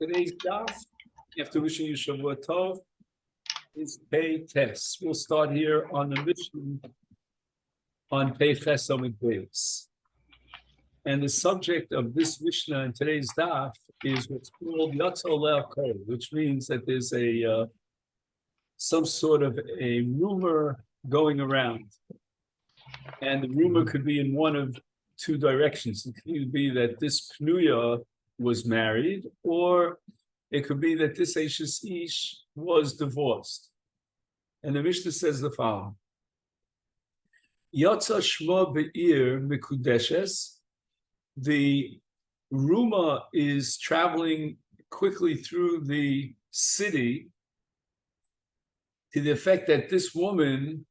Today's daf, after wishing you Shavua Tov, is Pei Tes. We'll start here on the mission on Pei Ches Amid Beis. And the subject of this Mishnah in today's daf is what's called Yatzol Le'akol, which means that there's some sort of a rumor going around. And the rumor could be in one of two directions. It could be that this Pnuya was married, or it could be that this Eishes Ish was divorced. And the Mishnah says the following: Yatza Shma Be'ir Mikudeshes. The rumor is traveling quickly through the city to the effect that this woman.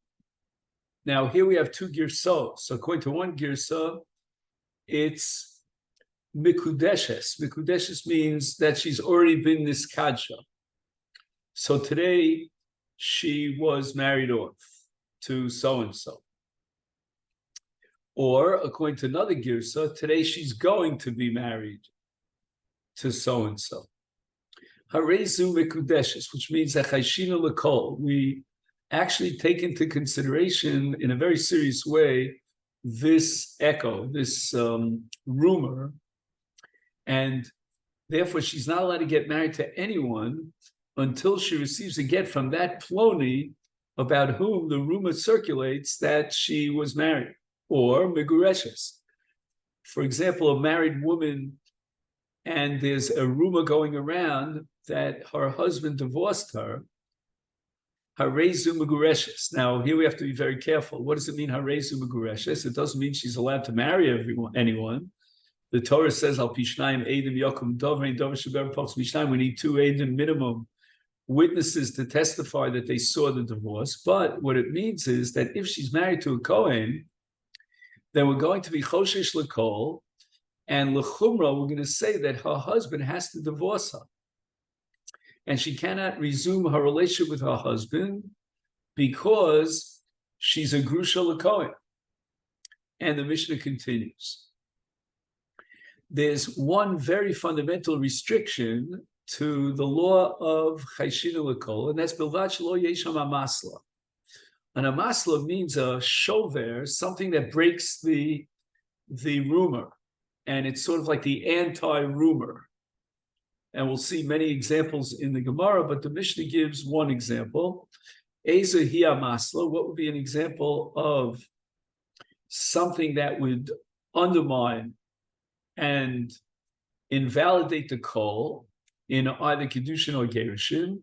Now, here we have two girsot. So according to one girsa, it's mikudeshes. Mikudeshes means that she's already been niskadja. So today, she was married off to so-and-so. Or, according to another girsa, today she's going to be married to so-and-so. Harezu mikudeshes, which means that chayshina l'kol, we actually take into consideration in a very serious way this echo, this rumor, and therefore she's not allowed to get married to anyone until she receives a get from that ploni about whom the rumor circulates that she was married, or migureshes. For example, a married woman, and there's a rumor going around that her husband divorced her. Harezu Megureshes. Now, here we have to be very careful. What does it mean, Harezu Megureshes? It doesn't mean she's allowed to marry anyone. The Torah says, Al Pishnayim Eidim Yakum Dovrein Dov Sheber Pox Mishnayim. We need two Eidim minimum witnesses to testify that they saw the divorce. But what it means is that if she's married to a Kohen, then we're going to be Choshesh L'Kol, and L'Chumra, we're going to say that her husband has to divorce her. And she cannot resume her relationship with her husband because she's a grusha l'kohen. And the Mishnah continues. There's one very fundamental restriction to the law of chayshina l'kol, and that's bilvad shelo yesham amasla. An amasla means a shover, something that breaks the rumor, and it's sort of like the anti-rumor. And we'll see many examples in the Gemara, but the Mishnah gives one example. Eza hiya masla, what would be an example of something that would undermine and invalidate the kol in either Kedushin or Gerushin?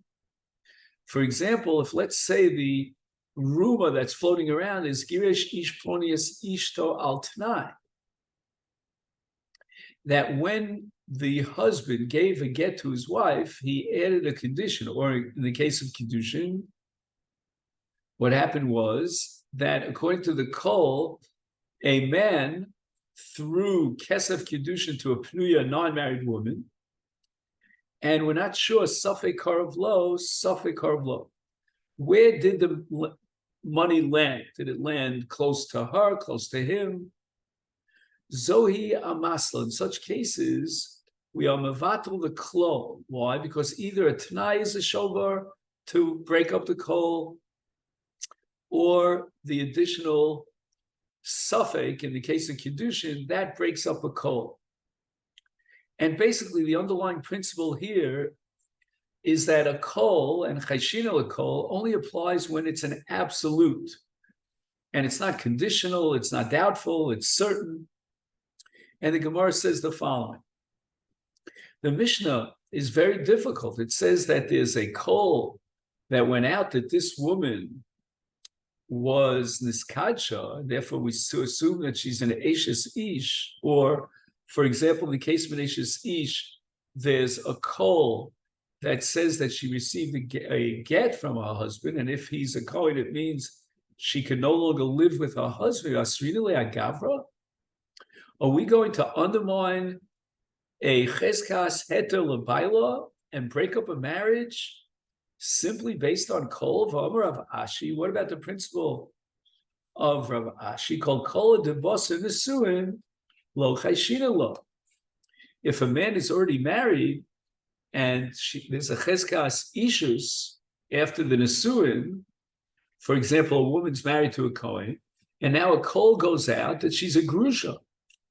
For example, if let's say the rumor that's floating around is Girish ish plonius ishto al tnai, that when the husband gave a get to his wife, he added a condition, or in the case of Kiddushin, what happened was that according to the Kol, a man threw Kesef Kiddushin to a Pnuya, non-married woman, and we're not sure, Safek Karav Lo. Where did the money land? Did it land close to her, close to him? Zohi Amasla. In such cases, we are mevatel the klol. Why? Because either a t'nai is a shovar to break up the kol, or the additional suffix in the case of kiddushin that breaks up a kol. And basically, the underlying principle here is that a kol and chayshina a kol only applies when it's an absolute, and it's not conditional, it's not doubtful, it's certain. And the Gemara says the following. The Mishnah is very difficult. It says that there's a kol that went out that this woman was niskadsha, and therefore we assume that she's an Eishes Ish, or, for example, in the case of an Eishes Ish, there's a kol that says that she received a get from her husband, and if he's a Kohen, it means she can no longer live with her husband. Asrina le'agavra? Are we going to undermine a cheskas heter lebaila and break up a marriage simply based on kol v'amar Rav Ashi? What about the principle of Rav Ashi called kol debasa nesuin lo chayshina lo? If a man is already married and there's a cheskas ishus after the nesuin. For example, a woman's married to a kohen, and now a call goes out that she's a grusha,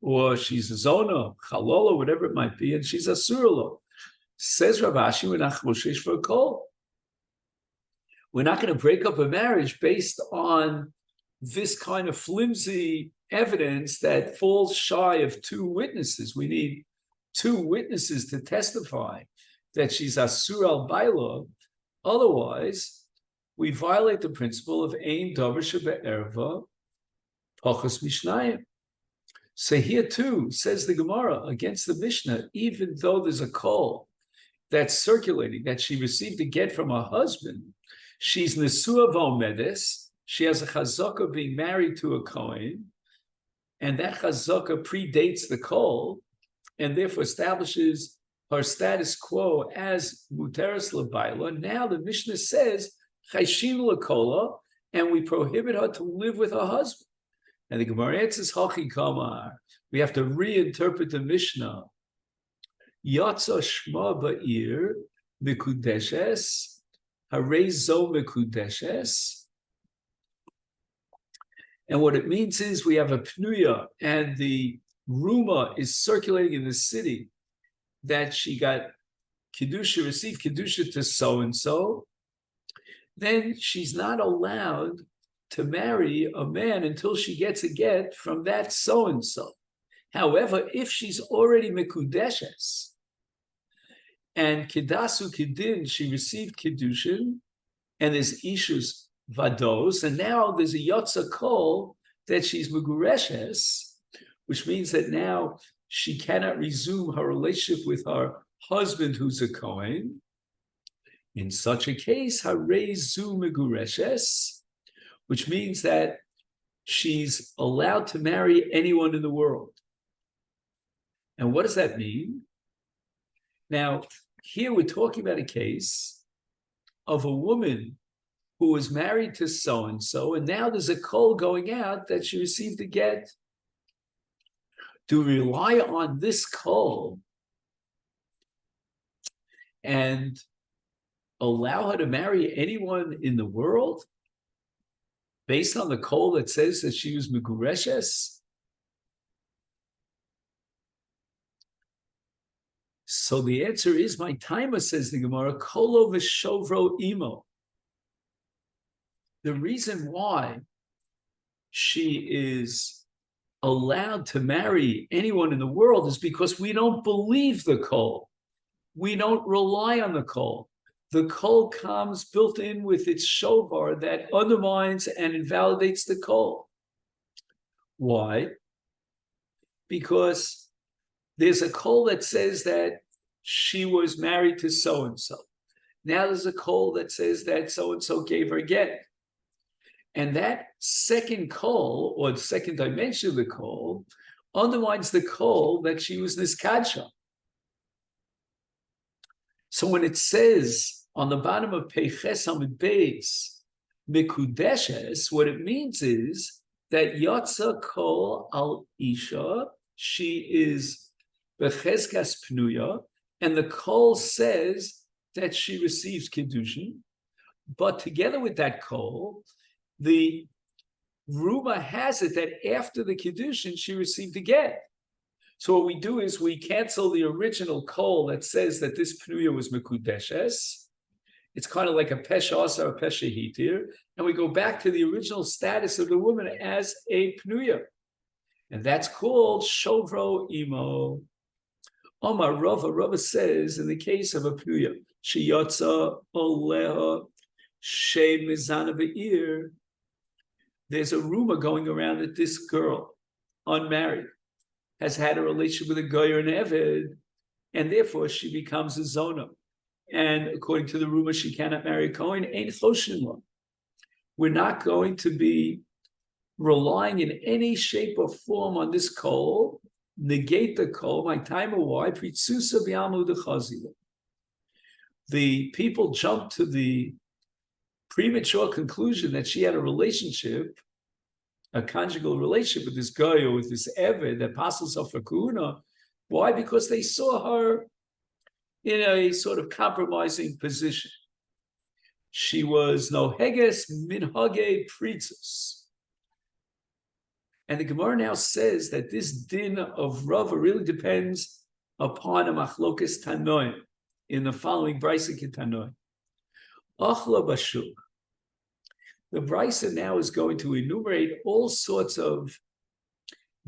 or she's a zona, chalola, whatever it might be, and she's a surlo. Says Rav Ashi, we're not choshesh for a call. We're not going to break up a marriage based on this kind of flimsy evidence that falls shy of two witnesses. We need two witnesses to testify that she's asur al baila. Otherwise, we violate the principle of ein davar shebe'erva pachos mishnayim. So here too, says the Gemara against the Mishnah, even though there's a call that's circulating that she received a get from her husband, she's nesua v'omedes, she has a chazaka being married to a kohen, and that chazaka predates the call, and therefore establishes her status quo as muteris l'bayla. Now the Mishnah says chayshin l'kola, and we prohibit her to live with her husband. And the Gemara answers hachi kamar. We have to reinterpret the Mishnah. Yatsa shma ba'ir mikudeshes harei zo mikudeshes. And what it means is we have a pnuya, and the rumor is circulating in the city that she got kedusha, received kedusha to so and so. Then she's not allowed to marry a man until she gets a get from that so and so. However, if she's already mikudeshes and kedasu kedin, she received kedushin, and there's ishus vados, and now there's a yotza kol that she's megureshes, which means that now she cannot resume her relationship with her husband who's a kohen. In such a case, harei zu megureshes, which means that she's allowed to marry anyone in the world. And what does that mean? Now, here we're talking about a case of a woman who was married to so-and-so, and now there's a call going out that she received a get. To rely on this call and allow her to marry anyone in the world based on the call that says that she was megureshes? So the answer is, my timer, says the Gemara, kolo v'shovro imo. The reason why she is allowed to marry anyone in the world is because we don't believe the kol. We don't rely on the kol. The kol comes built in with its shovar that undermines and invalidates the kol. Why? Because there's a kol that says that she was married to so-and-so. Now there's a kol that says that so-and-so gave her a get. And that second kol, or the second dimension of the kol, undermines the kol that she was niskadsha. So when it says on the bottom of Peiches Hamid Beis, Mikudeshes, what it means is that Yatsa Kol Al Isha, she is Becheskas Pnuya, and the Kol says that she receives Kiddushin, but together with that Kol, the rumor has it that after the Kiddushin, she received a get. So what we do is we cancel the original Kol that says that this Pnuya was Mikudeshes. It's kind of like a Pesha Asa or Pesha Hitir, and we go back to the original status of the woman as a Pnuya. And that's called Shovro Imo. Omar Rava says, in the case of a Pnuya, Sheyotza Oleha She Mizana Be'ir, there's a rumor going around that this girl, unmarried, has had a relationship with a Goy or an Eved, and therefore she becomes a Zona. And according to the rumor, she cannot marry a Kohen. Ain't choshin. We're not going to be relying in any shape or form on this kol. Negate the kol. My time of why? The people jumped to the premature conclusion that she had a relationship, a conjugal relationship with this guy or with this Eved that passes off for Kuna. Why? Because they saw her in a sort of compromising position. She was noheges minhage pritzos. And the Gemara now says that this din of Rava really depends upon a machlokas tanoim in the following brisa tanoim. Achla bashuk. The brisa now is going to enumerate all sorts of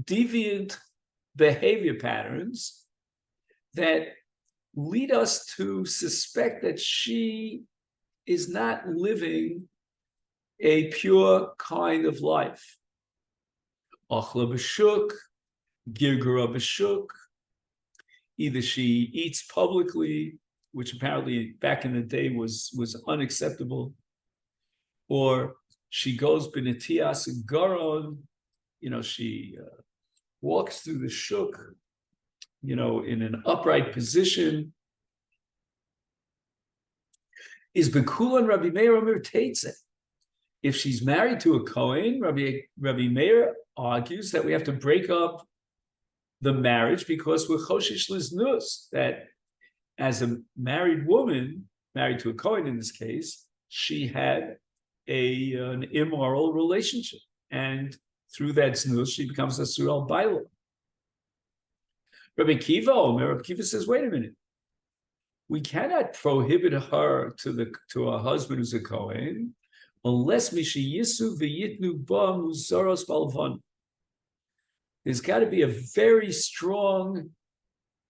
deviant behavior patterns that lead us to suspect that she is not living a pure kind of life. Achla b'shuk, girgura b'shuk. Either she eats publicly, which apparently back in the day was unacceptable, or she goes b'netias garon, she walks through the shuk, in an upright position. Is bekulan Rabbi Meir Omer Teitze. If she's married to a Kohen, Rabbi Meir argues that we have to break up the marriage because we're choshish liznus, that as a married woman, married to a Kohen in this case, she had an immoral relationship. And through that znus, she becomes a sural baila. Rabbi Kiva says, wait a minute. We cannot prohibit her to a husband who's a Kohen unless mishi yisu v'yitnu ba muzaros balvan. There's got to be a very strong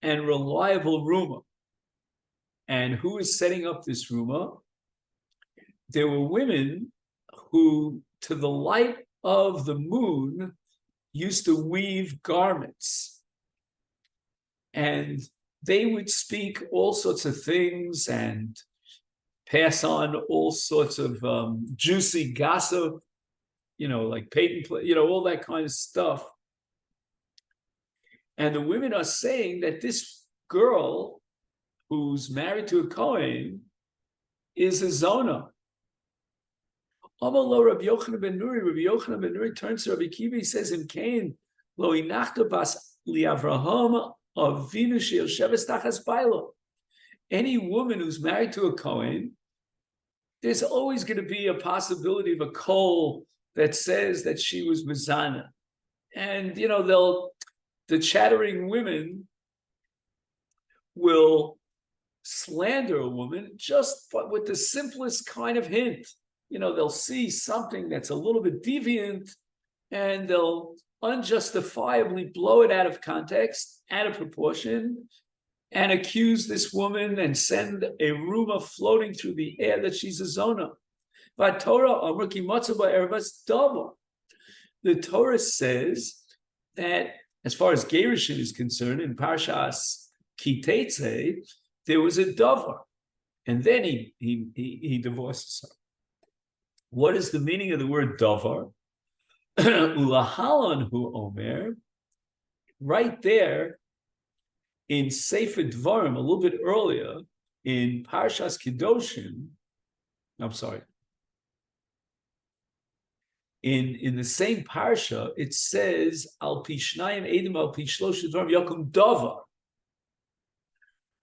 and reliable rumor. And who is setting up this rumor? There were women who, to the light of the moon, used to weave garments. And they would speak all sorts of things and pass on all sorts of juicy gossip, like patent, all that kind of stuff. And the women are saying that this girl who's married to a Kohen is a zona. Amalo Rabbi Yochanan ben Nuri turns to Rabbi Kiva, he says, in Cain, lo inachta bas li Avraham avinu she'yosheves tachas bailo. Any woman who's married to a Kohen, there's always going to be a possibility of a kol that says that she was mizana. And, the chattering women will slander a woman just with the simplest kind of hint. They'll see something that's a little bit deviant and they'll unjustifiably blow it out of context, out of proportion, and accuse this woman and send a rumor floating through the air that she's a zona. The Torah says that as far as Gerushin is concerned, in Parshas Kitetze, there was a davar, and then he divorces her. What is the meaning of the word davar? Ulahalon hu omer, right there in Sefer Dvarim, a little bit earlier, in Parshas Kedoshim, in the same parsha, it says, Al pi shnayim edim al pi shlosh dvarim yakum davar.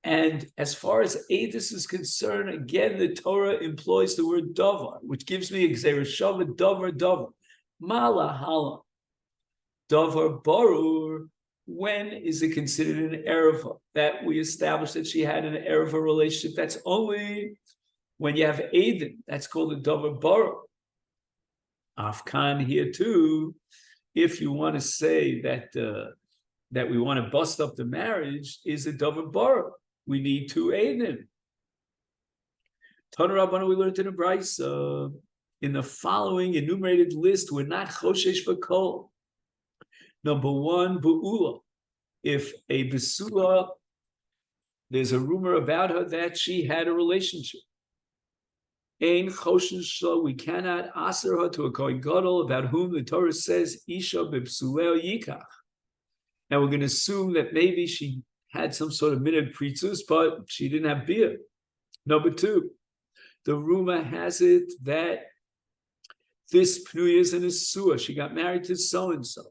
And as far as Edis is concerned, again, the Torah employs the word davar, which gives me exereshava davar. Mala hala. Davar barur. When is it considered an ereva? That we established that she had an ereva relationship. That's only when you have Edin. That's called a davar barur. Afkan here too, if you want to say that that we want to bust up the marriage, is a davar barur. We need two Eidim. Tana Rabbana, we learned in a brisa, in the following enumerated list, we're not choshesh v'kol. Number one, bu'ula. If a besula, there's a rumor about her that she had a relationship. Ein choshen shlo, we cannot aser her to a kohen gadol about whom the Torah says isha b'psuleo yikach. Now we're going to assume that maybe she had some sort of minhag pritzos, but she didn't have beer. Number two, the rumor has it that this pnuya is in a sewer. She got married to so-and-so.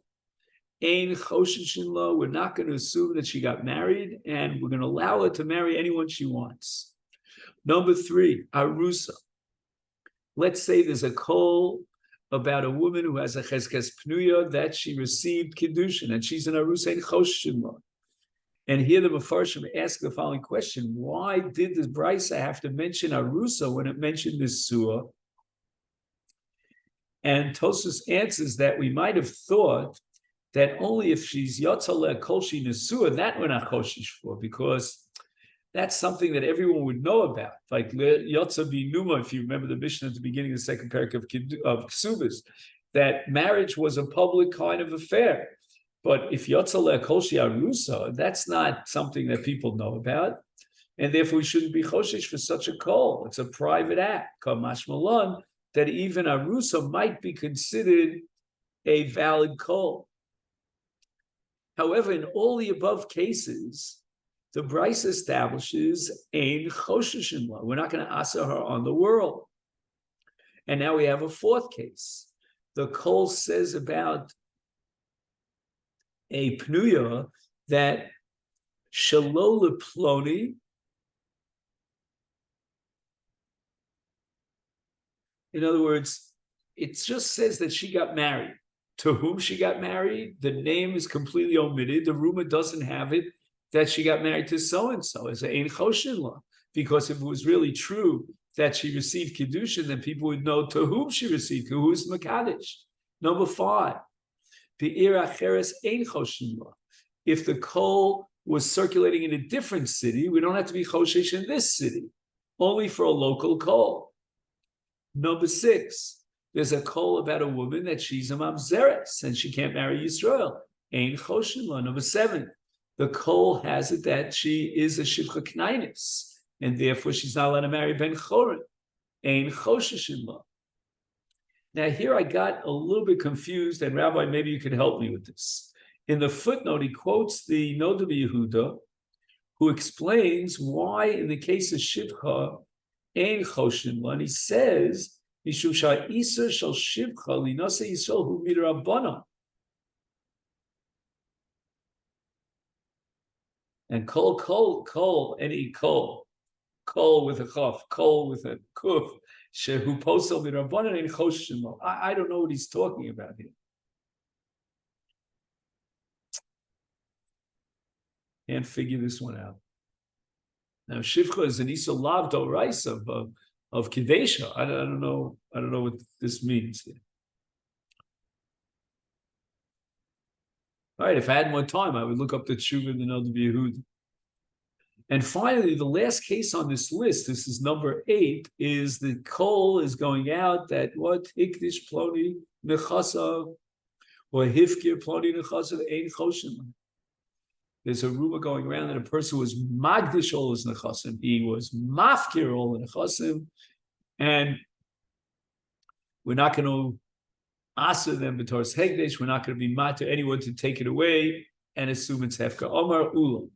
Ein choshishin lo. We're not going to assume that she got married, and we're going to allow her to marry anyone she wants. Number 3, arusa. Let's say there's a call about a woman who has a cheskes pnuya that she received kiddushin, and she's an arusa ein choshishin lo. And here the Mefarshim ask the following question: why did the Brisa have to mention arusa when it mentioned this surah? And Tosfos answers that we might have thought that only if she's yotzaleh kolshi nesua, that we're not choshish for, because that's something that everyone would know about. Like yotza binuma, if you remember the Mishnah at the beginning of the second parak of Ksubas, that marriage was a public kind of affair. But if yotzaleh kolshi arusa, that's not something that people know about, and therefore we shouldn't be choshish for such a call. It's a private act, kamash malon, that even arusa might be considered a valid call. However, in all the above cases, the Bryce establishes ein choshishin lo. We're not going to asa her on the world. And now we have a 4th case. The Kol says about a pnuya that shalol ploni. In other words, it just says that she got married. To whom she got married, the name is completely omitted. The rumor doesn't have it that she got married to so-and-so. It's an ein choshin lo. Because if it was really true that she received kiddushin, then people would know to whom she received, who is Makadish. Number 5, the ir acheres ein choshin lo. If the kol was circulating in a different city, we don't have to be choshish in this city, only for a local kol. Number 6, there's a call about a woman that she's a mamzeres and she can't marry Yisrael. Ein choshin lo. Number 7, the call has it that she is a shivcha knainis, and therefore she's not allowed to marry ben chorin. Ein choshishin lo. Now here I got a little bit confused, and Rabbi, maybe you could help me with this. In the footnote, he quotes the Noda Yehuda, who explains why in the case of shivcha ein choshin lo, and he says, Mishum sha'isa shel shivcha linase Yisrael hu midrabanan. And kol, any kol with a chaf, kol with a kuf, shehu posel midrabanan ein choshin lo. I don't know what he's talking about here. Can't figure this one out. Now, shivcha is an isa lav d'oraisa of kidesha. I don't know what this means here. All right, if I had more time, I would look up the tshuva and the Noda B'Yehuda. And finally, the last case on this list, this is number 8, is the kol is going out that what hikdish ploni nechasav or hifkir ploni nechasav ein choshin. There's a rumor going around that a person was magdish all his nechasim. He was mafkir all the nechasim, and we're not going to asa them b'toras hekdesh. We're not going to be mad to anyone to take it away and assume it's hefka. Omar Ula.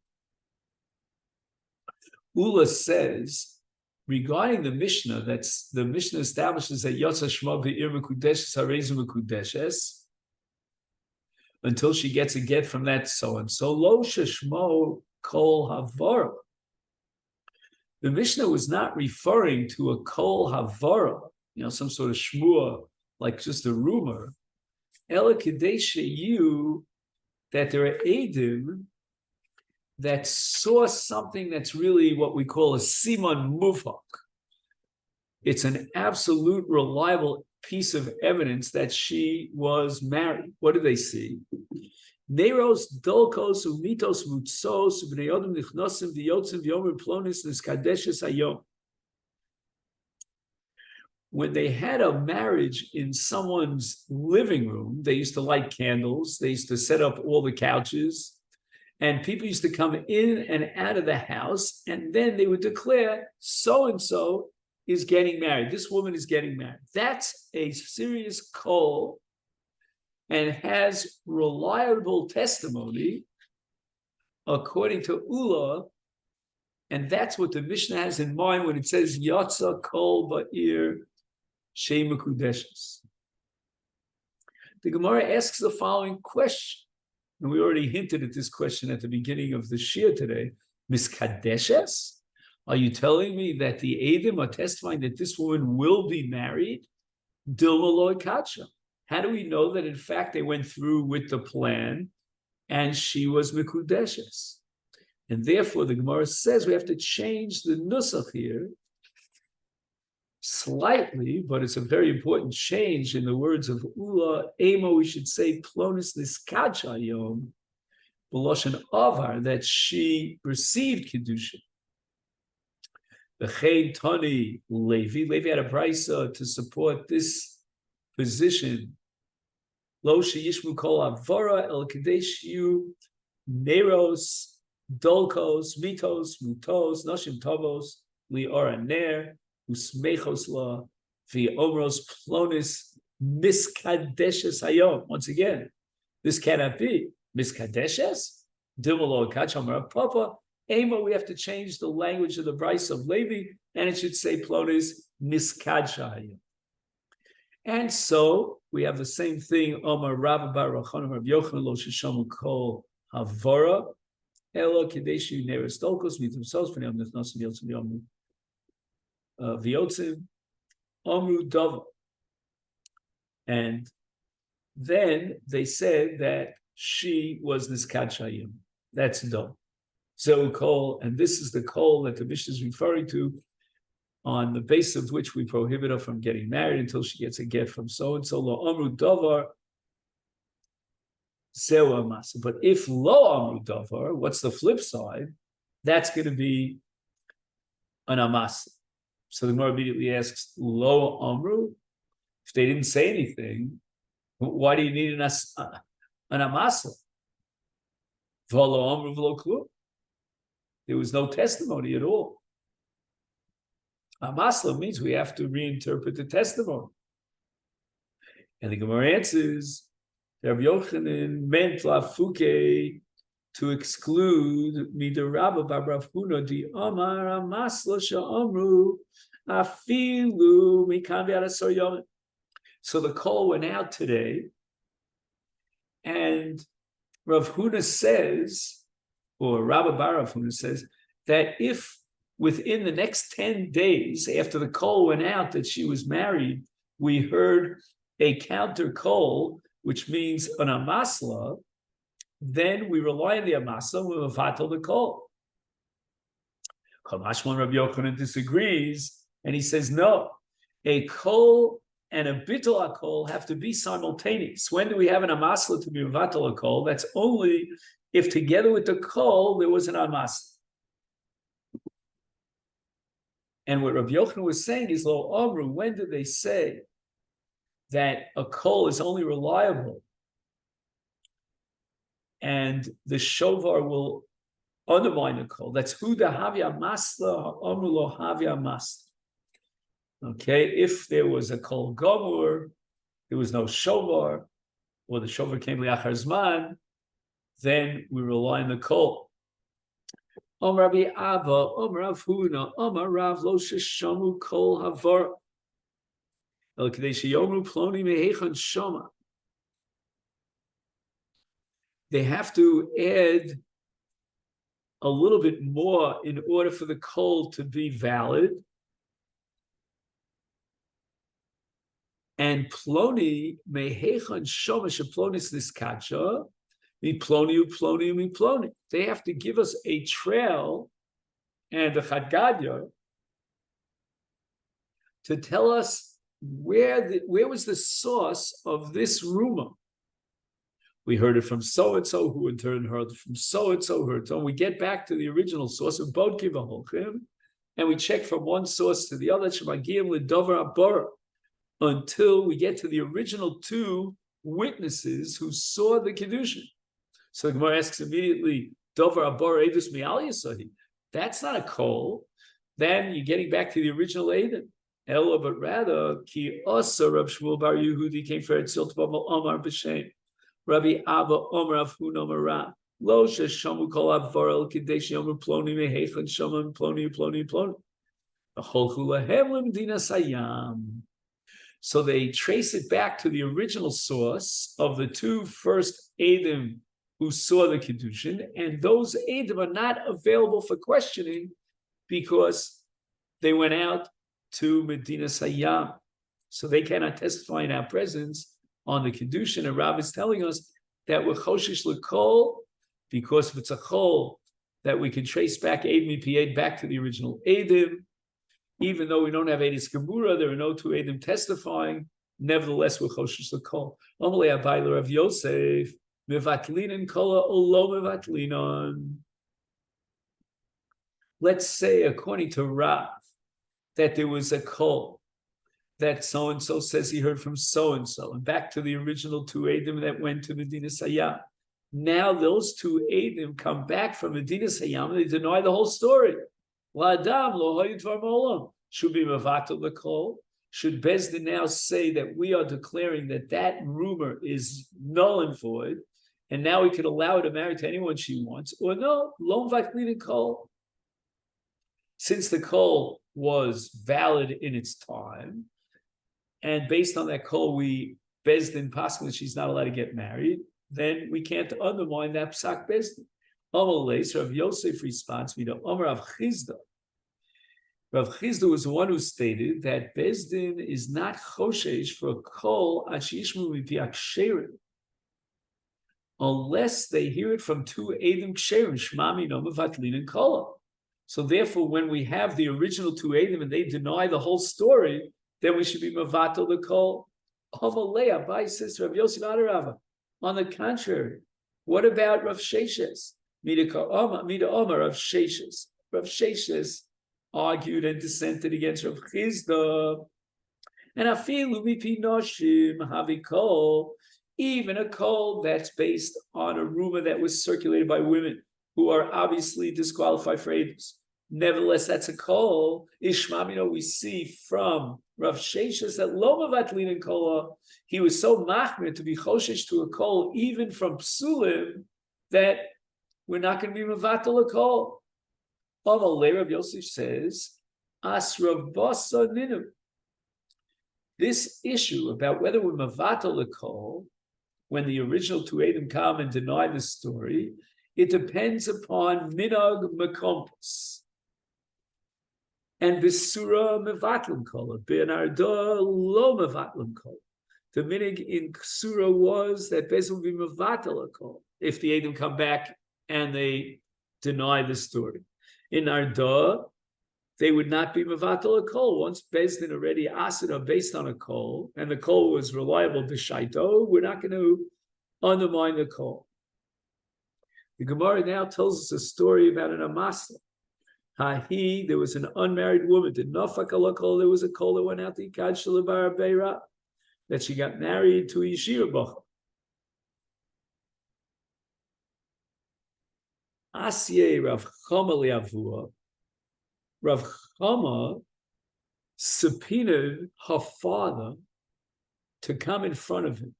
Ula says regarding the Mishnah, that's the Mishnah establishes that Yotza Shema Be'ir Mekudeshes Harezu Mekudeshes until she gets a get from that so-and-so. Lo Sheshmo Kol Havara. The Mishnah was not referring to a Kol Havara, some sort of shmua, like just a rumor. Ela Kadesha you that there are Eidim that saw something that's really what we call a siman muvhak. It's an absolute reliable piece of evidence that she was married. What do they see? Neros dolkos umitos mutsos ubnei odom nichnosim v'yotzim v'yomer plonis niskadeshes hayom. When they had a marriage in someone's living room, they used to light candles. They used to set up all the couches. And people used to come in and out of the house, and then they would declare, so-and-so is getting married. This woman is getting married. That's a serious call and has reliable testimony according to Ula, and that's what the Mishnah has in mind when it says, Yatsa kol ba'ir shei mekudeshes. The Gemara asks the following question. and we already hinted at this question at the beginning of the Shir today, Miskadeshes? Are you telling me that the Eidim are testifying that this woman will be married? Dilma loy kacha. How do we know that in fact they went through with the plan and she was Mikudeshes? And therefore the Gemara says we have to change the nusach here slightly, but it's a very important change in the words of Ula Emo. We should say Plonis Niskacha Yom B'loshen Avar, that she received Kedushin. The Chen Tani Levi had a brisa to support this position. Lo sheyishmu kol avara el kadeshiu neros dolkos mitos mutos nashim tovos liora ner usmechos la v'omros plonis miskadeshes hayom. Once again, this cannot be miskadeshes. Dimalo kachamar papa. Ema, we have to change the language of the Bryce of Levi, and it should say plonis miskadshayim. And so we have the same thing. Omar Rabba Bar Rachanan Rabbi Yochanan Lo Sheshamu Kol Havora Elo Kadeshu Neres Dolkos Mitum Sos V'Neom Nefnosim Yotzim Yom V'Yotzim Omru Dova. And then they said that she was Niskadshayim. That's Dov. So Kol, and this is the Kol that the Mishnah is referring to, on the basis of which we prohibit her from getting married until she gets a get from so-and-so. Lo amru davar, zeu amasa. But if lo amru davar, what's the flip side? That's going to be an amasa. So the Gemara immediately asks, lo amru? If they didn't say anything, why do you need an amasa? V'lo amru v'lo klum. There was no testimony at all. Amasla means we have to reinterpret the testimony. And the Gemara answers, Rabbi Yochanan meant lafuke to exclude midarabba bar Rav Huna di Amar Amasla sha'amru afilu mikan v'adasor yom. So the call went out today, and Rav Huna says, or Rabba bar Rav Huna says, that if within the next 10 days after the call went out that she was married, we heard a counter call, which means an amasla, then we rely on the amasla and we mevatel the call. Kamashman Rabbi Yochanan disagrees, and he says no, a call and a bittul call have to be simultaneous. When do we have an amasla to be mevatel a call? That's only if together with the call there was an amasla. And what Rabbi Yochanan was saying is, Lo Amru, when did they say that a kol is only reliable and the shovar will undermine the kol? That's hu da havya masla, Amru lo havya masla. Okay, if there was a kol gomur, there was no shovar, or the shovar came liachar zman, then we rely on the kol. Omar Rabbi Abba, Omar Rav Huna, Omar Rav Lo Sheshamu Kol Havar El Kadesh Yomru Ploni Mehechan Shoma. They have to add a little bit more in order for the kol to be valid. And Ploni Mehechan Shoma Sheplonis Niskacha. Mi ploni, uploni, mi ploni. They have to give us a trail and a chadgadya to tell us where was the source of this rumor. We heard it from so-and-so, who in turn heard it from so-and-so, who in turn. We get back to the original source of Bod Kivaholchim, and we check from one source to the other, Shemagiyim L'Dover Abora, until we get to the original two witnesses who saw the Kedushin. So the Gemara asks immediately, Dover Abor Edus Mi'al Yasahi. That's not a kol. Then you're getting back to the original Eden. Ella, but rather, Ki Asa Rab Shmuel Bar Yehudi came for Etzil Tvamal Omar B'Shem. Rabbi Abba Omar Avhun Omar Ra. Lo Sheshamu Kol Avar El Kadesh Yomer Ploni Mehechan Shomam Ploni Ploni Ploni. Acholchu Lahem Lemdina Sayam. So they trace it back to the original source of the two first Edom who saw the Kiddushin, and those Eidim are not available for questioning because they went out to Medina Sayyam. So they cannot testify in our presence on the Kiddushin. And Rav is telling us that we're Choshish L'Kol, because if it's a Chol, that we can trace back Eid Mipi Eid back to the original Eidim. Even though we don't have Eidis Gemura, there are no two Eidim testifying. Nevertheless, we're Choshish L'Kol. Amalei Abayla Rav Yosef, Mevatlinan Kola Olo Mevatlinan. Let's say, according to Rav, that there was a Kol, that so-and-so says he heard from so-and-so, and back to the original two Eidim that went to Medina Sayyam. Now those two Eidim come back from Medina Sayyam, and they deny the whole story. La'adam lo hayid var molam. Should be mevatel l'kol. Should Bezdin now say that we are declaring that that rumor is null and void, and now we can allow her to marry to anyone she wants, or no, lo mevatlin kol. Since the kol was valid in its time, and based on that kol, we Bezdin possibly she's not allowed to get married, then we can't undermine that psak Bezdin. Amalei, so Rav Yosef responds me to Omer Rav Chizda. Rav Chizda was the one who stated that Bezdin is not choshesh for a kol ashishmu mipiak sherim, unless they hear it from two Eidim ksherim, shmami no mevatlin and kola. So therefore, when we have the original two Eidim and they deny the whole story, then we should be mevatel the kol. Amalei, Abai says Rav Yosef Adarava. On the contrary, what about Rav Sheshes? Mida Omer Rav Sheshes. Rav Sheshes argued and dissented against Rav Chizda. And afilu mipi noshim havi kol, even a kol that's based on a rumor that was circulated by women who are obviously disqualified for Eidos. Nevertheless, that's a kol. Ishmamino, we see from Rav Sheshes that lo mevatlin and kola, he was so machmir to be choshesh to a kol, even from psulim, that we're not going to be mevatel a kol. Amalei, Rav Yosef says, Asrav basa ninu. This issue about whether we're mevatel a kol, when the original two Eidim come and deny the story, it depends upon minag mekompus. And Bisura mevatlim kol, ben arda lo mevatlim kol. The minig in Ksura was that Bez will be mevatel a kol if the Eidim come back and they deny the story. In Arda, they would not be mevatel a kol. Once Bezdin already asked it based on a kol, and the kol was reliable b'shaito, we're not going to undermine the kol. The Gemara now tells us a story about an amasla. There was an unmarried woman. Did nafak ala kol? There was a kol that went out to Ikad Shalabar Beira, that she got married to a yeshiva bachar. Asye Rav Chama liavua. Rav Chama subpoenaed her father to come in front of him.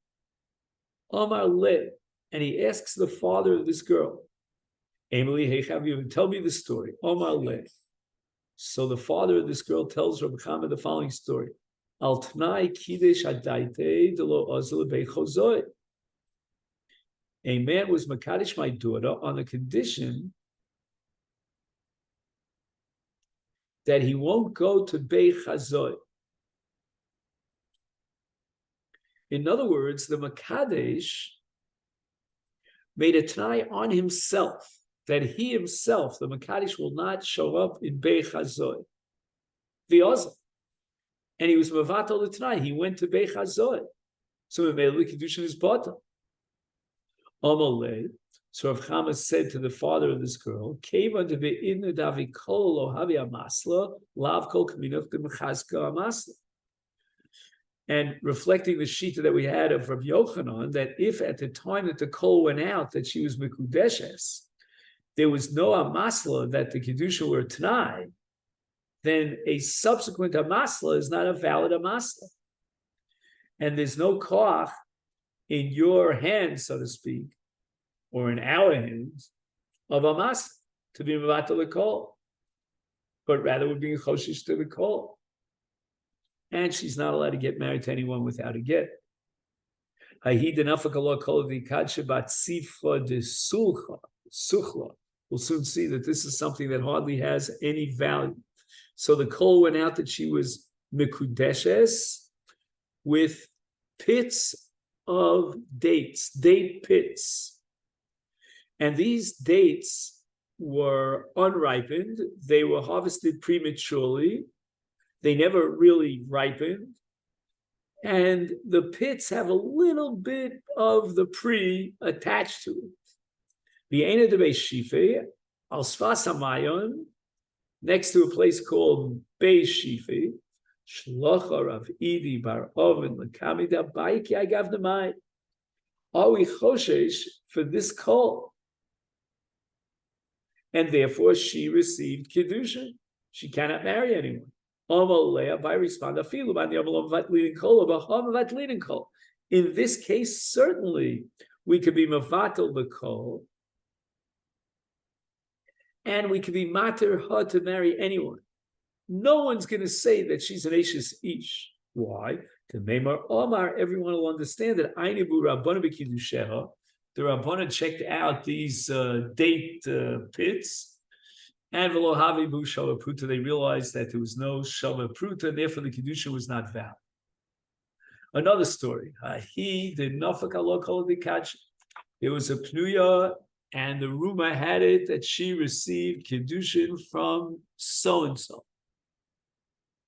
Amar le, and he asks the father of this girl, Emily, hey, have you tell me the story? Amar le. So the father of this girl tells Rav Chama the following story: Al tnai kiddush adaite delo azul beichozoi. A man was makadosh my daughter on the condition that he won't go to beichazoi. In other words, the makadosh made a t'nai on himself that he himself, the makadosh, will not show up in beichazoi. V'ozah. And he was mevatel the t'nai. He went to beichazoi. So the Kiddushin is bottom. Amalei. So Rav Chama said to the father of this girl, Keva de be'inu davi kol lo havi amasla, lav kol kaminach de mechazka amasla. And reflecting the shita that we had of Rav Yochanan, that if at the time that the kol went out, that she was mekudeshes, there was no amasla that the kedusha were t'nai, then a subsequent amasla is not a valid amasla. And there's no koach in your hands, so to speak, or in our hands, of amasla to be mevatel the kol, but rather we're being choshish to the kol. And she's not allowed to get married to anyone without a get. We'll soon see that this is something that hardly has any value. So the call went out that she was mikudeshes with pits of dates, date pits. And these dates were unripened. They were harvested prematurely. They never really ripened. And the pits have a little bit of the pre attached to it. The Ena de Beis Shife, al Sfas Hamayon, next to a place called Beis Shife, Shlocha Rav Idi Bar Oven Lakamida Baiki I gave the mai. Are we choshesh for this call? And therefore she received Kiddushin. She cannot marry anyone. In this case, certainly we could be mavatal the call, and we could be mater her to marry anyone. No one's going to say that she's an Ashes Ish. Why? To Meimar Omar, everyone will understand that Ainibu Rabbana B'Kiddusheha, the Rabbana checked out these date pits, and Velohavi Bu Shalapruta, they realized that there was no Shalapruta, and therefore the Kiddusha was not valid. Another story. He did Nafak Allah Kol Dikach. There was a Pnuya, and the rumor had it that she received Kiddushin from so-and-so.